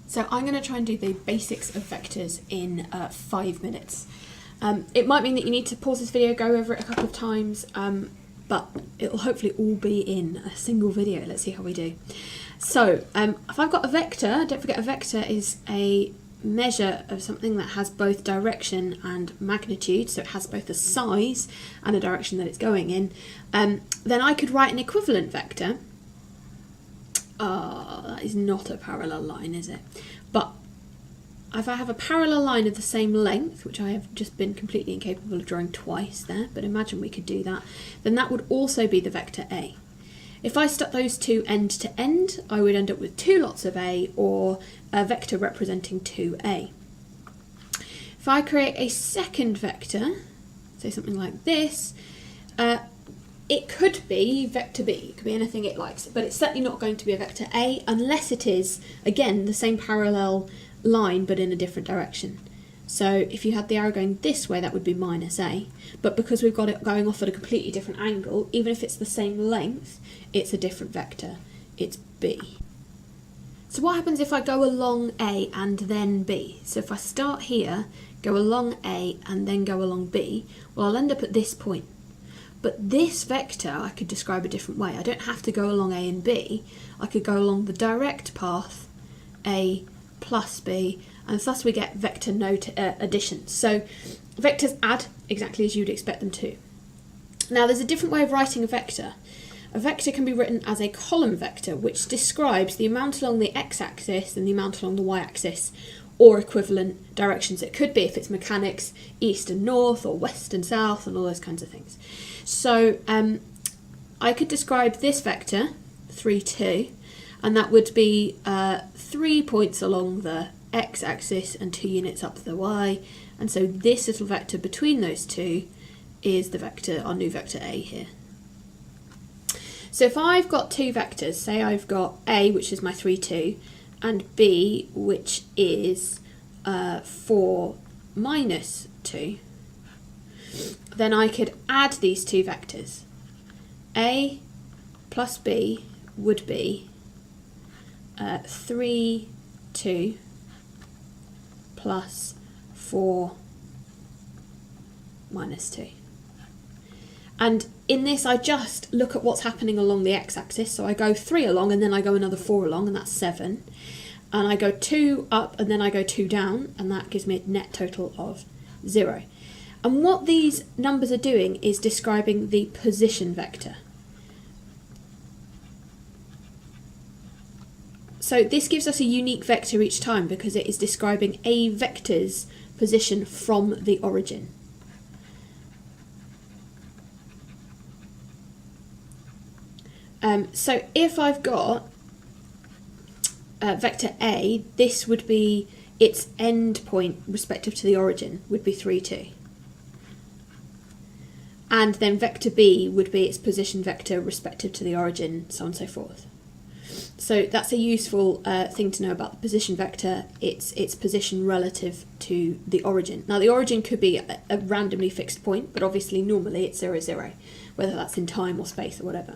So I'm going to try and do the basics of vectors in 5 minutes. It might mean that you need to pause this video, go over it a couple of times, but it'll hopefully all be in a single video. Let's see how we do. So if I've got a vector, don't forget a vector is a measure of something that has both direction and magnitude, so it has both a size and a direction that it's going in. Then I could write an equivalent vector. That is not a parallel line, is it? But if I have a parallel line of the same length, which I have just been completely incapable of drawing twice there, but imagine we could do that, then that would also be the vector A. If I stuck those two end to end, I would end up with two lots of A, or a vector representing 2A. If I create a second vector, say something like this, it could be vector B, it could be anything it likes, but it's certainly not going to be a vector A unless it is, again, the same parallel line but in a different direction. So if you had the arrow going this way, that would be minus A, but because we've got it going off at a completely different angle, even if it's the same length, it's a different vector, it's B. So what happens if I go along A and then B? So if I start here, go along A and then go along B, well, I'll end up at this point. But this vector I could describe a different way. I don't have to go along A and B. I could go along the direct path, A plus B, and thus we get vector node addition. So vectors add exactly as you'd expect them to. Now there's a different way of writing a vector. A vector can be written as a column vector, which describes the amount along the x-axis and the amount along the y-axis, or equivalent directions. It could be, if it's mechanics, east and north, or west and south, and all those kinds of things. So I could describe this vector, 3, 2, and that would be 3 points along the x-axis and 2 units up the y, and so this little vector between those two is the vector, our new vector A here. So if I've got two vectors, say I've got A, which is my 3, 2, and B, which is 4, minus 2, then I could add these two vectors. A plus B would be 3, 2 plus 4 minus 2. And in this I just look at what's happening along the x-axis, so I go 3 along and then I go another 4 along, and that's 7. And I go 2 up and then I go 2 down, and that gives me a net total of 0. And what these numbers are doing is describing the position vector. So this gives us a unique vector each time because it is describing a vector's position from the origin. So if I've got vector A, this would be its end point respective to the origin, would be 3, 2. And then vector B would be its position vector respective to the origin, so on and so forth. So that's a useful thing to know about the position vector. It's its position relative to the origin. Now the origin could be a randomly fixed point, but obviously normally it's 0, 0, whether that's in time or space or whatever.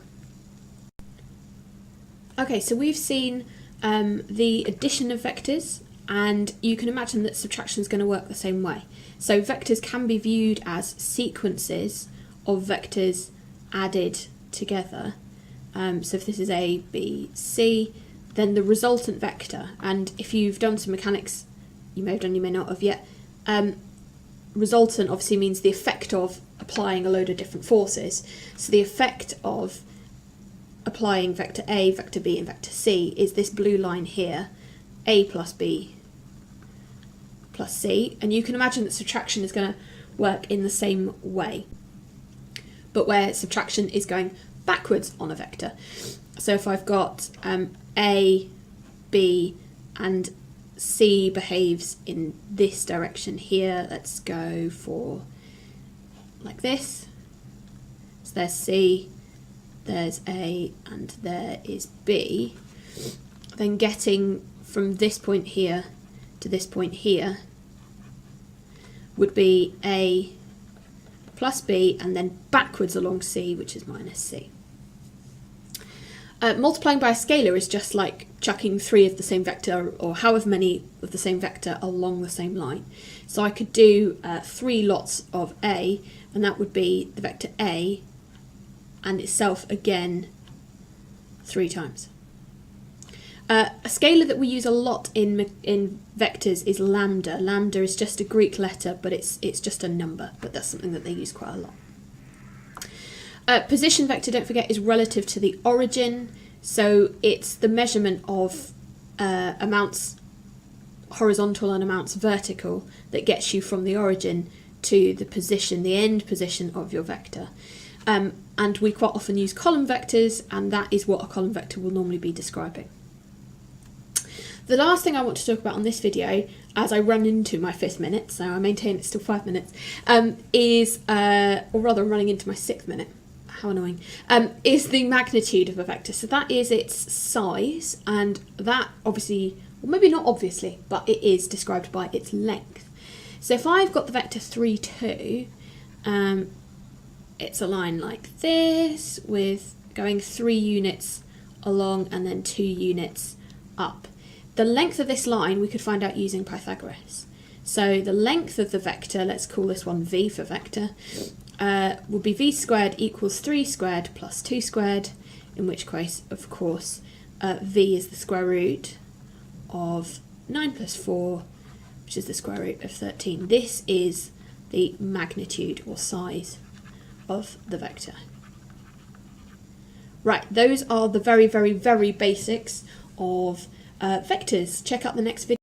Okay, so we've seen the addition of vectors, and you can imagine that subtraction is going to work the same way. So vectors can be viewed as sequences of vectors added together. So if this is A, B, C, then the resultant vector, and if you've done some mechanics, you may have done, you may not have yet, resultant obviously means the effect of applying a load of different forces. So the effect of applying vector A, vector B and vector C is this blue line here, A plus B plus C, and you can imagine that subtraction is going to work in the same way, but where subtraction is going backwards on a vector. So if I've got A, B and C behaves in this direction here, let's go for like this. So there's C, there's A and there is B, then getting from this point here to this point here would be A plus B and then backwards along C, which is minus C. Multiplying by a scalar is just like chucking 3 of the same vector, or however many of the same vector along the same line. So I could do 3 lots of A, and that would be the vector A and itself again 3 times. A scalar that we use a lot in vectors is lambda. Lambda is just a Greek letter, but it's just a number, but that's something that they use quite a lot. Position vector, don't forget, is relative to the origin, so it's the measurement of amounts horizontal and amounts vertical that gets you from the origin to the position, the end position of your vector. And we quite often use column vectors, and that is what a column vector will normally be describing. The last thing I want to talk about on this video, as I run into my 5th minute, so I maintain it's still 5 minutes, is, or rather I'm running into my 6th minute, how annoying, is the magnitude of a vector. So that is its size, and that obviously, well maybe not obviously, but it is described by its length. So if I've got the vector 3, 2, it's a line like this, with going 3 units along and then 2 units up. The length of this line we could find out using Pythagoras. So the length of the vector, let's call this one v for vector, would be v squared equals 3 squared plus 2 squared, in which case, of course, v is the square root of 9 plus 4, which is the square root of 13. This is the magnitude or size of the vector. Right, those are the very, very, very basics of vectors. Check out the next video.